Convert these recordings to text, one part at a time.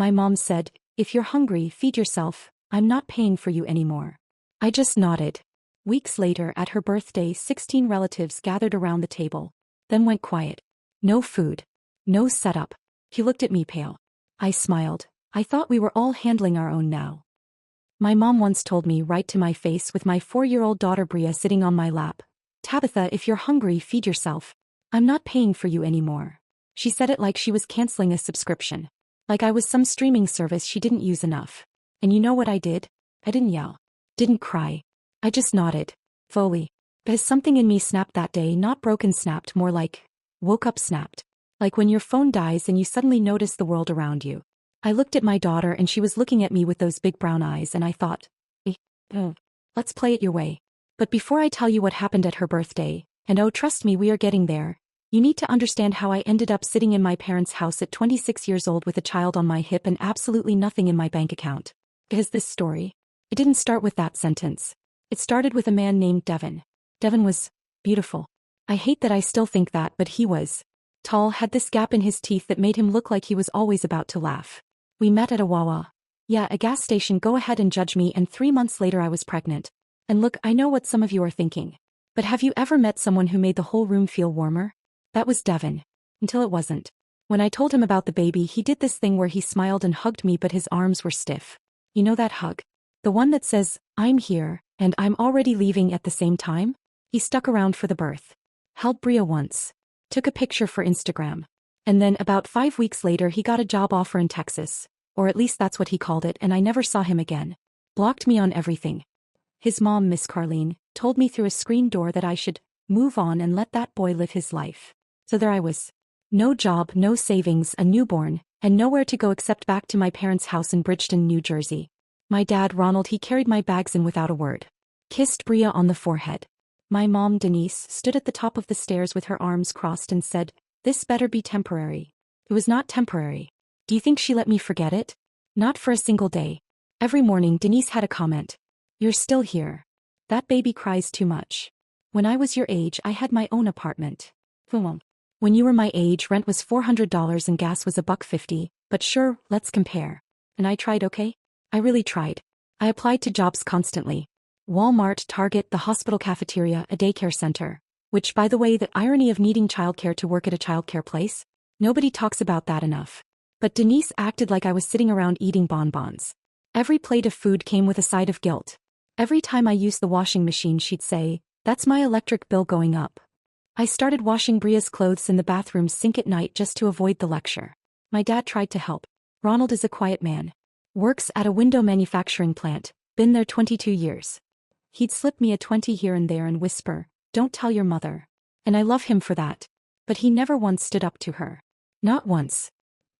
My mom said, "If you're hungry, feed yourself. I'm not paying for you anymore." I just nodded. Weeks later, at her birthday, 16 relatives gathered around the table, then went quiet. No food. No setup. He looked at me pale. I smiled. I thought we were all handling our own now. My mom once told me right to my face with my 4-year-old daughter Bria sitting on my lap, "Tabitha, if you're hungry, feed yourself. I'm not paying for you anymore." She said it like she was canceling a subscription. Like I was some streaming service she didn't use enough. And you know what I did? I didn't yell. Didn't cry. I just nodded. Fully. Because something in me snapped that day, not broken snapped, more like woke up snapped. Like when your phone dies and you suddenly notice the world around you. I looked at my daughter and she was looking at me with those big brown eyes and I thought, let's play it your way. But before I tell you what happened at her birthday, and oh trust me we are getting there, you need to understand how I ended up sitting in my parents' house at 26 years old with a child on my hip and absolutely nothing in my bank account. Because this story, it didn't start with that sentence. It started with a man named Devin. Devin was beautiful. I hate that I still think that, but he was tall, had this gap in his teeth that made him look like he was always about to laugh. We met at a Wawa. Yeah, a gas station, go ahead and judge me, and 3 months later I was pregnant. And look, I know what some of you are thinking. But have you ever met someone who made the whole room feel warmer? That was Devin. Until it wasn't. When I told him about the baby, he did this thing where he smiled and hugged me but his arms were stiff. You know that hug? The one that says, "I'm here, and I'm already leaving" at the same time? He stuck around for the birth. Held Bria once. Took a picture for Instagram. And then about 5 weeks later he got a job offer in Texas. Or at least that's what he called it, and I never saw him again. Blocked me on everything. His mom, Miss Carlene, told me through a screen door that I should move on and let that boy live his life. So there I was. No job, no savings, a newborn, and nowhere to go except back to my parents' house in Bridgeton, New Jersey. My dad, Ronald, he carried my bags in without a word. Kissed Bria on the forehead. My mom, Denise, stood at the top of the stairs with her arms crossed and said, "This better be temporary." It was not temporary. Do you think she let me forget it? Not for a single day. Every morning Denise had a comment. "You're still here. That baby cries too much. When I was your age I had my own apartment. When you were my age rent was $400 and gas was $1.50, but sure, let's compare." And I tried, okay? I really tried. I applied to jobs constantly. Walmart, Target, the hospital cafeteria, a daycare center. Which, by the way, the irony of needing childcare to work at a childcare place? Nobody talks about that enough. But Denise acted like I was sitting around eating bonbons. Every plate of food came with a side of guilt. Every time I used the washing machine she'd say, "That's my electric bill going up." I started washing Bria's clothes in the bathroom sink at night just to avoid the lecture. My dad tried to help. Ronald is a quiet man. Works at a window manufacturing plant, been there 22 years. He'd slip me a 20 here and there and whisper, "Don't tell your mother." And I love him for that. But he never once stood up to her. Not once.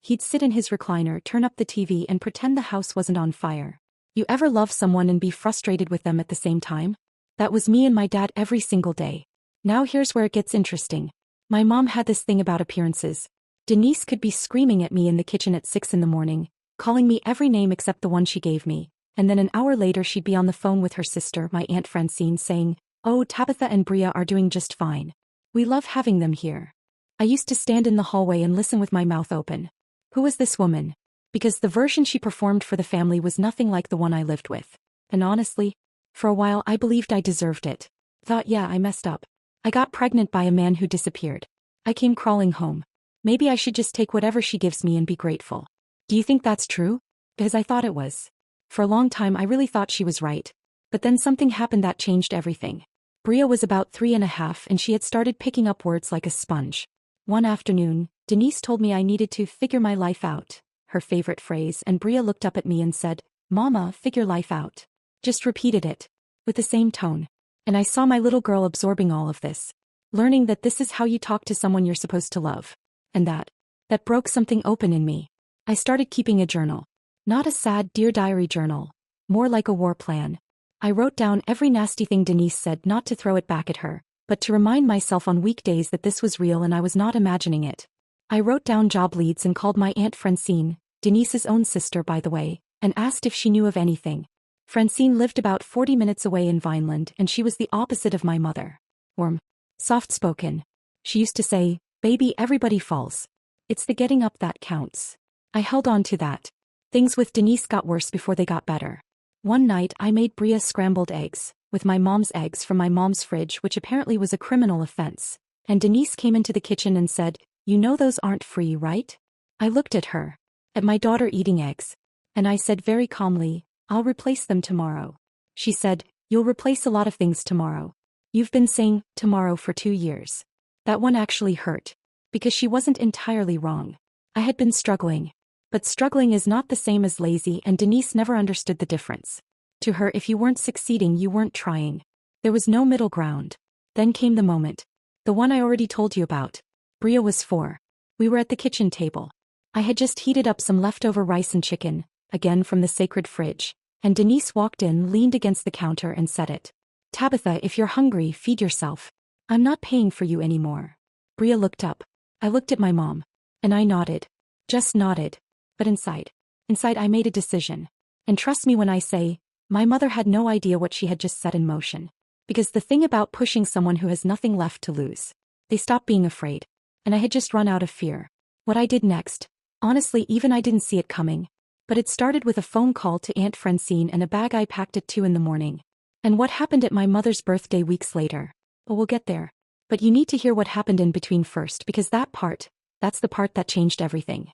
He'd sit in his recliner, turn up the TV and pretend the house wasn't on fire. You ever love someone and be frustrated with them at the same time? That was me and my dad every single day. Now here's where it gets interesting. My mom had this thing about appearances. Denise could be screaming at me in the kitchen at 6 in the morning, calling me every name except the one she gave me, and then an hour later she'd be on the phone with her sister, my Aunt Francine, saying, "Oh, Tabitha and Bria are doing just fine. We love having them here." I used to stand in the hallway and listen with my mouth open. Who was this woman? Because the version she performed for the family was nothing like the one I lived with. And honestly, for a while I believed I deserved it. Thought, yeah, I messed up. I got pregnant by a man who disappeared. I came crawling home. Maybe I should just take whatever she gives me and be grateful. Do you think that's true? Because I thought it was. For a long time I really thought she was right. But then something happened that changed everything. Bria was about 3.5 and she had started picking up words like a sponge. One afternoon, Denise told me I needed to figure my life out, her favorite phrase, and Bria looked up at me and said, "Mama, figure life out." Just repeated it. With the same tone. And I saw my little girl absorbing all of this. Learning that this is how you talk to someone you're supposed to love. And that broke something open in me. I started keeping a journal. Not a sad Dear Diary journal. More like a war plan. I wrote down every nasty thing Denise said, not to throw it back at her, but to remind myself on weekdays that this was real and I was not imagining it. I wrote down job leads and called my Aunt Francine, Denise's own sister by the way, and asked if she knew of anything. Francine lived about 40 minutes away in Vineland and she was the opposite of my mother. Warm. Soft-spoken. She used to say, "Baby, everybody falls. It's the getting up that counts." I held on to that. Things with Denise got worse before they got better. One night I made Bria scrambled eggs, with my mom's eggs from my mom's fridge, which apparently was a criminal offense. And Denise came into the kitchen and said, "You know those aren't free, right?" I looked at her. At my daughter eating eggs. And I said very calmly, "I'll replace them tomorrow." She said, "You'll replace a lot of things tomorrow. You've been saying tomorrow for 2 years." That one actually hurt. Because she wasn't entirely wrong. I had been struggling. But struggling is not the same as lazy, and Denise never understood the difference. To her, if you weren't succeeding, you weren't trying. There was no middle ground. Then came the moment. The one I already told you about. Bria was 4. We were at the kitchen table. I had just heated up some leftover rice and chicken, again from the sacred fridge, and Denise walked in, leaned against the counter and said it. "Tabitha, if you're hungry, feed yourself. I'm not paying for you anymore." Bria looked up. I looked at my mom. And I nodded. Just nodded. But inside I made a decision. And trust me when I say, my mother had no idea what she had just set in motion. Because the thing about pushing someone who has nothing left to lose, they stop being afraid. And I had just run out of fear. What I did next, honestly, even I didn't see it coming. But it started with a phone call to Aunt Francine and a bag I packed at 2 in the morning. And what happened at my mother's birthday weeks later? Oh, we'll get there. But you need to hear what happened in between first, because that's the part that changed everything.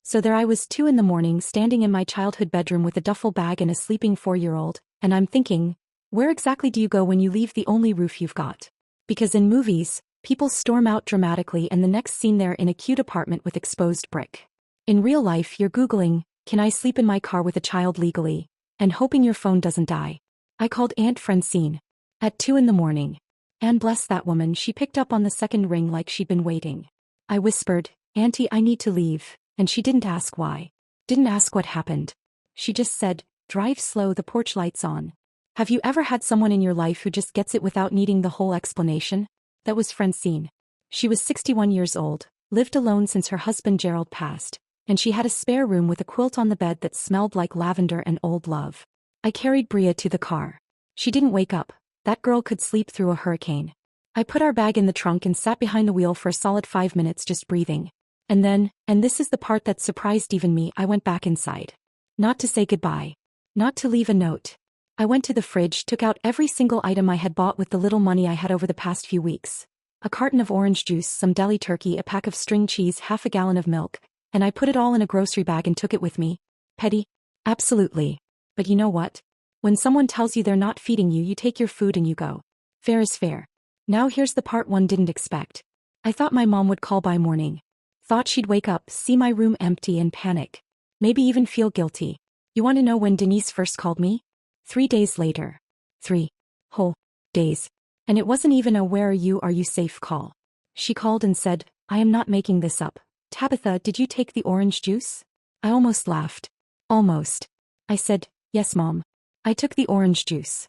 So there I was, 2 in the morning, standing in my childhood bedroom with a duffel bag and a sleeping 4-year-old, and I'm thinking, where exactly do you go when you leave the only roof you've got? Because in movies, people storm out dramatically and the next scene they're in a cute apartment with exposed brick. In real life, you're Googling, "Can I sleep in my car with a child legally?" and hoping your phone doesn't die. I called Aunt Francine. At 2 in the morning. And bless that woman, she picked up on the second ring like she'd been waiting. I whispered, "Auntie, I need to leave." And she didn't ask why. Didn't ask what happened. She just said, "Drive slow, the porch light's on." Have you ever had someone in your life who just gets it without needing the whole explanation? That was Francine. She was 61 years old, lived alone since her husband Gerald passed, and she had a spare room with a quilt on the bed that smelled like lavender and old love. I carried Bria to the car. She didn't wake up. That girl could sleep through a hurricane. I put our bag in the trunk and sat behind the wheel for a solid 5 minutes just breathing. And then, and this is the part that surprised even me, I went back inside. Not to say goodbye. Not to leave a note. I went to the fridge, took out every single item I had bought with the little money I had over the past few weeks. A carton of orange juice, some deli turkey, a pack of string cheese, half a gallon of milk, and I put it all in a grocery bag and took it with me. Petty? Absolutely. But you know what? When someone tells you they're not feeding you, you take your food and you go. Fair is fair. Now here's the part one didn't expect. I thought my mom would call by morning. Thought she'd wake up, see my room empty and panic. Maybe even feel guilty. You want to know when Denise first called me? 3 days later. 3 whole days. And it wasn't even a "where are you safe" call. She called and said, "I am not making this up. Tabitha, did you take the orange juice?" I almost laughed. Almost. I said, "Yes, Mom. I took the orange juice."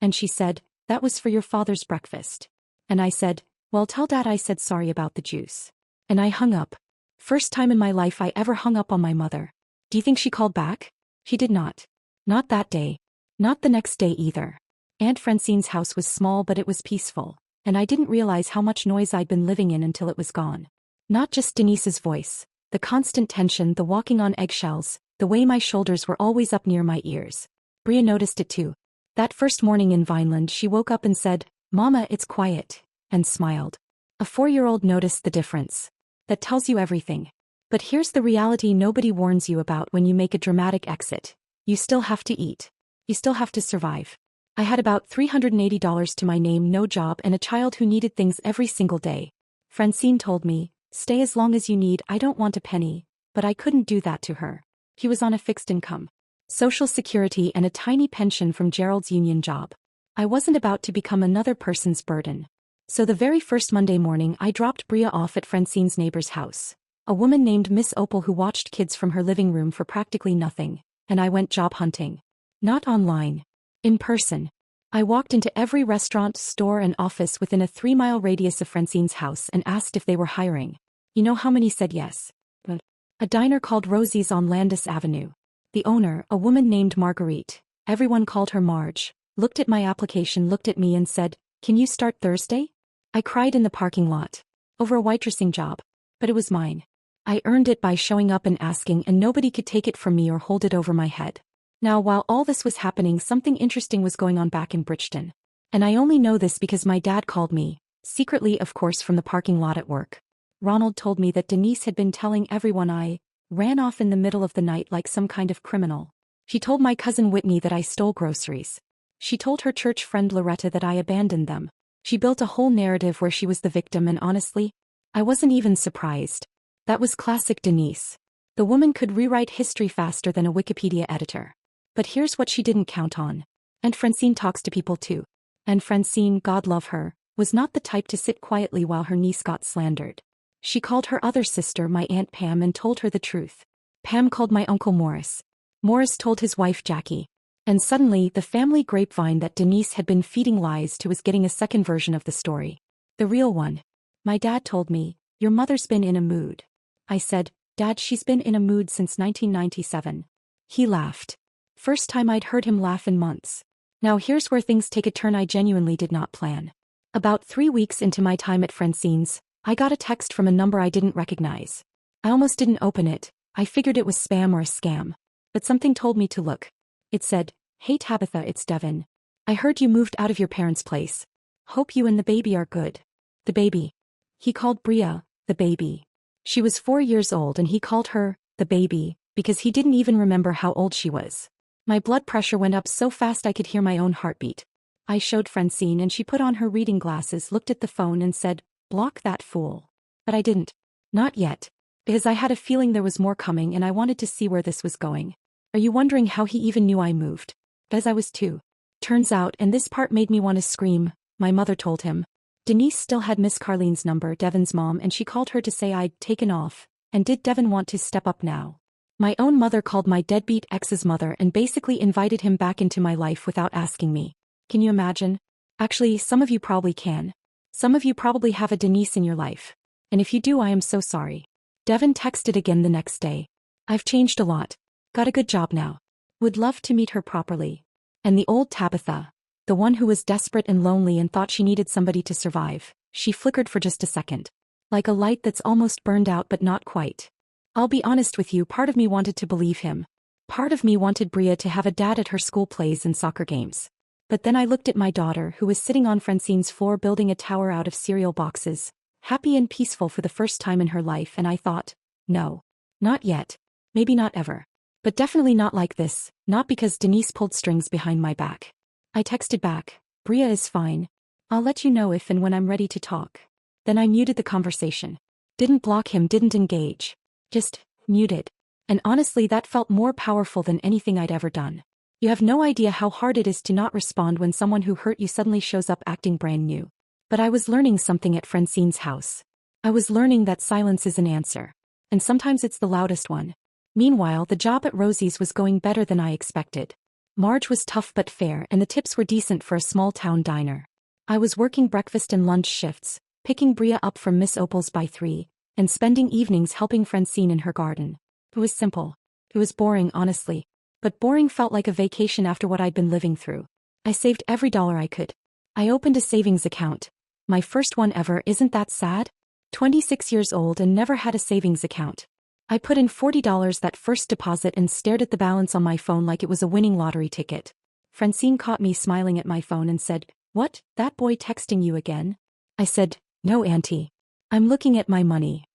And she said, "That was for your father's breakfast." And I said, "Well, tell Dad I said sorry about the juice." And I hung up. First time in my life I ever hung up on my mother. Do you think she called back? She did not. Not that day. Not the next day either. Aunt Francine's house was small, but it was peaceful, and I didn't realize how much noise I'd been living in until it was gone. Not just Denise's voice, the constant tension, the walking on eggshells, the way my shoulders were always up near my ears. Bria noticed it too. That first morning in Vineland she woke up and said, "Mama, it's quiet," and smiled. A 4-year-old noticed the difference. That tells you everything. But here's the reality nobody warns you about when you make a dramatic exit. You still have to eat. You still have to survive. I had about $380 to my name, no job, and a child who needed things every single day. Francine told me, "Stay as long as you need, I don't want a penny," but I couldn't do that to her. He was on a fixed income. Social Security and a tiny pension from Gerald's union job. I wasn't about to become another person's burden. So the very first Monday morning I dropped Bria off at Francine's neighbor's house. A woman named Miss Opal who watched kids from her living room for practically nothing, and I went job hunting. Not online. In person. I walked into every restaurant, store and office within a 3-mile radius of Francine's house and asked if they were hiring. You know how many said yes? But a diner called Rosie's on Landis Avenue. The owner, a woman named Marguerite, everyone called her Marge, looked at my application, looked at me and said, "Can you start Thursday?" I cried in the parking lot. Over a waitressing job. But it was mine. I earned it by showing up and asking, and nobody could take it from me or hold it over my head. Now, while all this was happening, something interesting was going on back in Bridgeton. And I only know this because my dad called me, secretly of course from the parking lot at work. Ronald told me that Denise had been telling everyone I ran off in the middle of the night like some kind of criminal. She told my cousin Whitney that I stole groceries. She told her church friend Loretta that I abandoned them. She built a whole narrative where she was the victim, and honestly, I wasn't even surprised. That was classic Denise. The woman could rewrite history faster than a Wikipedia editor. But here's what she didn't count on. And Francine talks to people too. And Francine, God love her, was not the type to sit quietly while her niece got slandered. She called her other sister, my Aunt Pam, and told her the truth. Pam called my Uncle Morris. Morris told his wife Jackie. And suddenly, the family grapevine that Denise had been feeding lies to was getting a second version of the story. The real one. My dad told me, "Your mother's been in a mood." I said, "Dad, she's been in a mood since 1997. He laughed. First time I'd heard him laugh in months. Now here's where things take a turn I genuinely did not plan. About 3 weeks into my time at Francine's, I got a text from a number I didn't recognize. I almost didn't open it. I figured it was spam or a scam. But something told me to look. It said, "Hey Tabitha, it's Devin. I heard you moved out of your parents' place. Hope you and the baby are good." The baby. He called Bria, the baby. She was 4 years old and he called her, the baby, because he didn't even remember how old she was. My blood pressure went up so fast I could hear my own heartbeat. I showed Francine and she put on her reading glasses, looked at the phone and said, "Block that fool." But I didn't. Not yet. Because I had a feeling there was more coming and I wanted to see where this was going. Are you wondering how he even knew I moved? Because I was too. Turns out, and this part made me want to scream, my mother told him. Denise still had Miss Carlene's number, Devin's mom, and she called her to say I'd taken off, and did Devin want to step up now? My own mother called my deadbeat ex's mother and basically invited him back into my life without asking me. Can you imagine? Actually, some of you probably can. Some of you probably have a Denise in your life. And if you do, I am so sorry. Devin texted again the next day. I've changed a lot. Got a good job now. Would love to meet her properly. And the old Tabitha, the one who was desperate and lonely and thought she needed somebody to survive, she flickered for just a second. Like a light that's almost burned out but not quite. I'll be honest with you, part of me wanted to believe him. Part of me wanted Bria to have a dad at her school plays and soccer games. But then I looked at my daughter who was sitting on Francine's floor building a tower out of cereal boxes, happy and peaceful for the first time in her life, and I thought, no. Not yet. Maybe not ever. But definitely not like this, not because Denise pulled strings behind my back. I texted back, "Bria is fine. I'll let you know if and when I'm ready to talk." Then I muted the conversation. Didn't block him, didn't engage. Just muted. And honestly, that felt more powerful than anything I'd ever done. You have no idea how hard it is to not respond when someone who hurt you suddenly shows up acting brand new. But I was learning something at Francine's house. I was learning that silence is an answer. And sometimes it's the loudest one. Meanwhile, the job at Rosie's was going better than I expected. Marge was tough but fair and the tips were decent for a small-town diner. I was working breakfast and lunch shifts, picking Bria up from Miss Opal's by 3, and spending evenings helping Francine in her garden. It was simple. It was boring, honestly. But boring felt like a vacation after what I'd been living through. I saved every dollar I could. I opened a savings account. My first one ever, isn't that sad? 26 years old and never had a savings account. I put in $40 that first deposit and stared at the balance on my phone like it was a winning lottery ticket. Francine caught me smiling at my phone and said, "What, that boy texting you again?" I said, "No, Auntie. I'm looking at my money."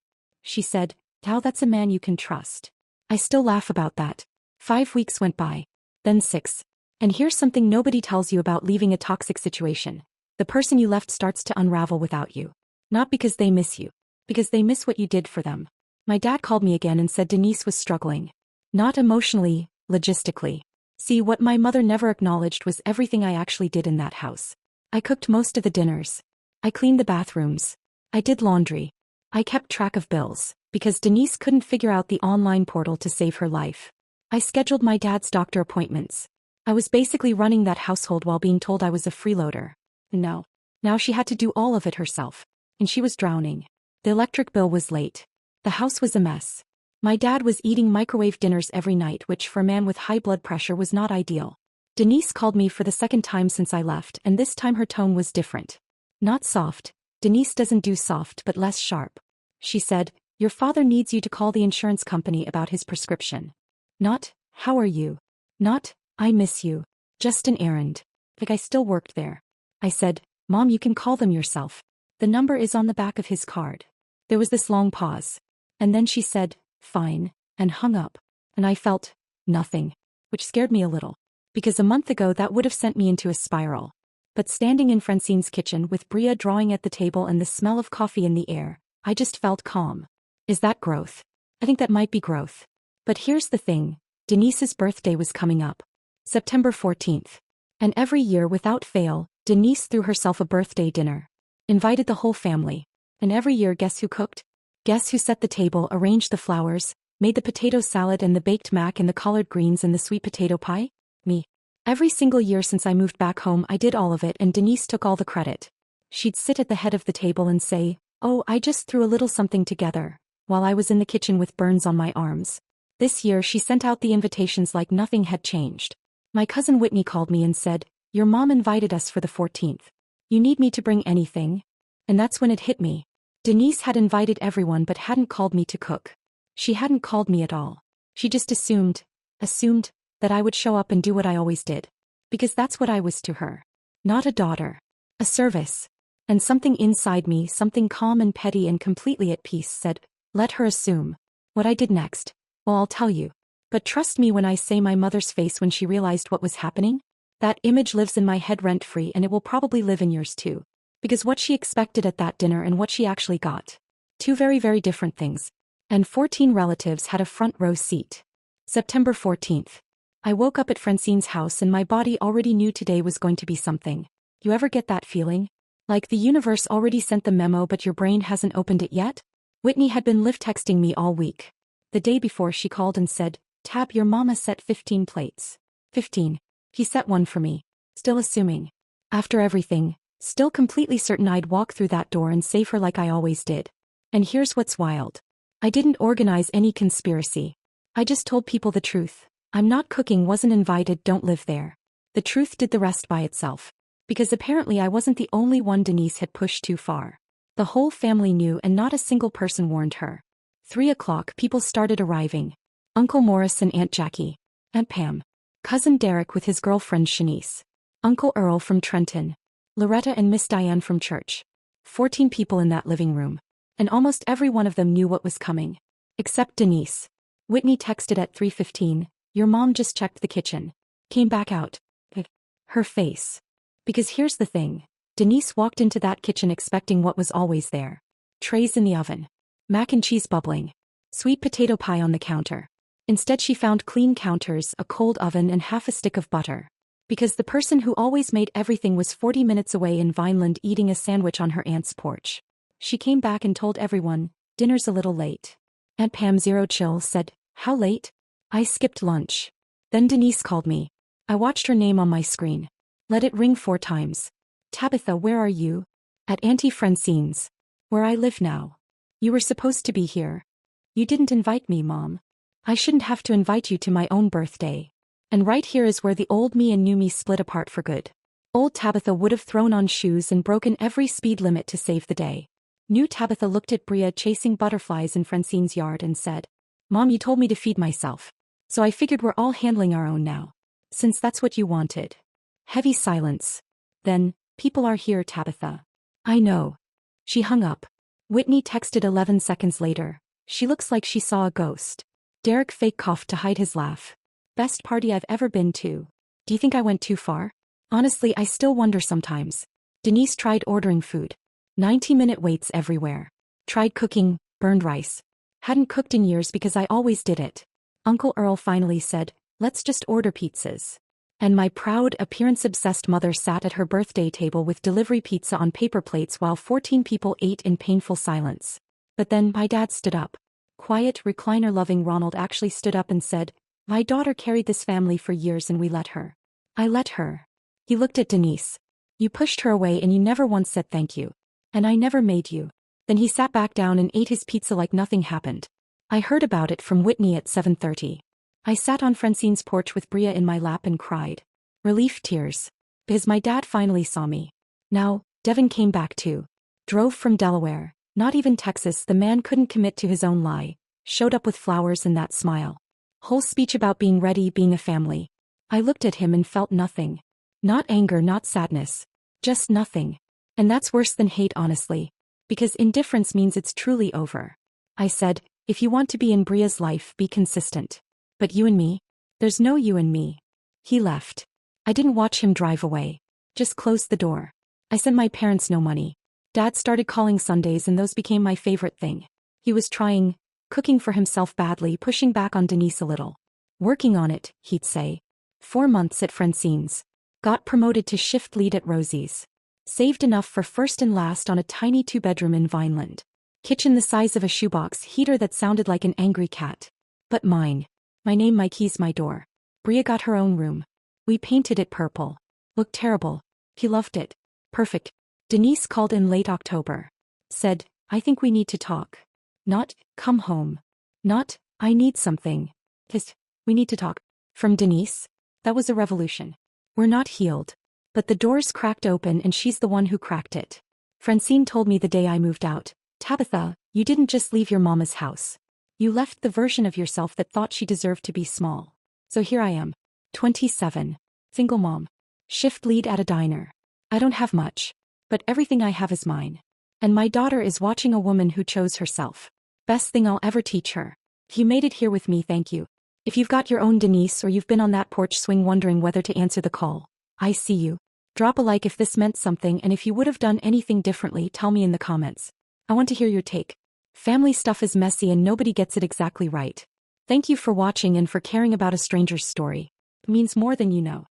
She said, "How, that's a man you can trust." I still laugh about that. 5 weeks went by. Then 6. And here's something nobody tells you about leaving a toxic situation. The person you left starts to unravel without you. Not because they miss you. Because they miss what you did for them. My dad called me again and said Denise was struggling. Not emotionally, logistically. See, what my mother never acknowledged was everything I actually did in that house. I cooked most of the dinners. I cleaned the bathrooms. I did laundry. I kept track of bills, because Denise couldn't figure out the online portal to save her life. I scheduled my dad's doctor appointments. I was basically running that household while being told I was a freeloader. No. Now she had to do all of it herself. And she was drowning. The electric bill was late. The house was a mess. My dad was eating microwave dinners every night, which for a man with high blood pressure was not ideal. Denise called me for the second time since I left, and this time her tone was different. Not soft. Denise doesn't do soft, but less sharp. She said, Your father needs you to call the insurance company about his prescription. Not, how are you? Not, I miss you. Just an errand. Like I still worked there. I said, Mom, you can call them yourself. The number is on the back of his card. There was this long pause. And then she said, fine, and hung up. And I felt nothing, which scared me a little. Because a month ago that would have sent me into a spiral. But standing in Francine's kitchen with Bria drawing at the table and the smell of coffee in the air, I just felt calm. Is that growth? I think that might be growth. But here's the thing, Denise's birthday was coming up. September 14th. And every year without fail, Denise threw herself a birthday dinner. Invited the whole family. And every year guess who cooked? Guess who set the table, arranged the flowers, made the potato salad and the baked mac and the collard greens and the sweet potato pie? Me. Every single year since I moved back home I did all of it and Denise took all the credit. She'd sit at the head of the table and say, oh, I just threw a little something together, while I was in the kitchen with burns on my arms. This year she sent out the invitations like nothing had changed. My cousin Whitney called me and said, your mom invited us for the 14th. You need me to bring anything? And that's when it hit me. Denise had invited everyone but hadn't called me to cook. She hadn't called me at all. She just assumed that I would show up and do what I always did. Because that's what I was to her. Not a daughter. A service. And something inside me, something calm and petty and completely at peace said, let her assume. What I did next, well, I'll tell you. But trust me when I say my mother's face when she realized what was happening? That image lives in my head rent-free and it will probably live in yours too. Because what she expected at that dinner and what she actually got. Two very, very different things. And 14 relatives had a front row seat. September 14th. I woke up at Francine's house and my body already knew today was going to be something. You ever get that feeling? Like the universe already sent the memo but your brain hasn't opened it yet? Whitney had been live texting me all week. The day before she called and said, Tab, your mama set 15 plates. 15. He set one for me. Still assuming. After everything, still completely certain I'd walk through that door and save her like I always did. And here's what's wild. I didn't organize any conspiracy. I just told people the truth. I'm not cooking, wasn't invited, don't live there. The truth did the rest by itself. Because apparently I wasn't the only one Denise had pushed too far. The whole family knew and not a single person warned her. 3 o'clock, people started arriving. Uncle Morris and Aunt Jackie. Aunt Pam. Cousin Derek with his girlfriend Shanice. Uncle Earl from Trenton. Loretta and Miss Diane from church. 14 people in that living room. And almost every one of them knew what was coming. Except Denise. Whitney texted at 3:15, your mom just checked the kitchen. Came back out. Her face. Because here's the thing. Denise walked into that kitchen expecting what was always there. Trays in the oven. Mac and cheese bubbling. Sweet potato pie on the counter. Instead she found clean counters, a cold oven and half a stick of butter. Because the person who always made everything was 40 minutes away in Vineland eating a sandwich on her aunt's porch. She came back and told everyone, dinner's a little late. Aunt Pam, zero chill, said, how late? I skipped lunch. Then Denise called me. I watched her name on my screen. Let it ring 4 times. Tabitha, where are you? At Auntie Francine's. Where I live now. You were supposed to be here. You didn't invite me, Mom. I shouldn't have to invite you to my own birthday. And right here is where the old me and new me split apart for good. Old Tabitha would have thrown on shoes and broken every speed limit to save the day. New Tabitha looked at Bria chasing butterflies in Francine's yard and said, Mom, you told me to feed myself. So I figured we're all handling our own now. Since that's what you wanted. Heavy silence. Then, people are here, Tabitha. I know. She hung up. Whitney texted 11 seconds later. She looks like she saw a ghost. Derek fake coughed to hide his laugh. Best party I've ever been to. Do you think I went too far? Honestly, I still wonder sometimes. Denise tried ordering food. 90-minute waits everywhere. Tried cooking, burned rice. Hadn't cooked in years because I always did it. Uncle Earl finally said, let's just order pizzas. And my proud, appearance-obsessed mother sat at her birthday table with delivery pizza on paper plates while 14 people ate in painful silence. But then my dad stood up. Quiet, recliner-loving Ronald actually stood up and said, my daughter carried this family for years and we let her. I let her. He looked at Denise. You pushed her away and you never once said thank you. And I never made you. Then he sat back down and ate his pizza like nothing happened. I heard about it from Whitney at 7:30. I sat on Francine's porch with Bria in my lap and cried. Relief tears. Because my dad finally saw me. Now, Devin came back too. Drove from Delaware. Not even Texas. The man couldn't commit to his own lie. Showed up with flowers and that smile. Whole speech about being ready, being a family. I looked at him and felt nothing. Not anger, not sadness. Just nothing. And that's worse than hate, honestly. Because indifference means it's truly over. I said, if you want to be in Bria's life, be consistent. But you and me? There's no you and me. He left. I didn't watch him drive away. Just closed the door. I sent my parents no money. Dad started calling Sundays and those became my favorite thing. He was trying, cooking for himself badly, pushing back on Denise a little. Working on it, he'd say. 4 months at Francine's. Got promoted to shift lead at Rosie's. Saved enough for first and last on a tiny 2-bedroom in Vineland. Kitchen the size of a shoebox, heater that sounded like an angry cat. But mine. My name, my keys, my door. Bria got her own room. We painted it purple. Looked terrible. He loved it. Perfect. Denise called in late October. Said, I think we need to talk. Not, come home. Not, I need something. Just, we need to talk. From Denise? That was a revolution. We're not healed. But the doors cracked open and she's the one who cracked it. Francine told me the day I moved out, Tabitha, you didn't just leave your mama's house. You left the version of yourself that thought she deserved to be small. So here I am. 27. Single mom. Shift lead at a diner. I don't have much. But everything I have is mine. And my daughter is watching a woman who chose herself. Best thing I'll ever teach her. You made it here with me, thank you. If you've got your own Denise or you've been on that porch swing wondering whether to answer the call, I see you. Drop a like if this meant something, and if you would have done anything differently, tell me in the comments. I want to hear your take. Family stuff is messy and nobody gets it exactly right. Thank you for watching and for caring about a stranger's story. It means more than you know.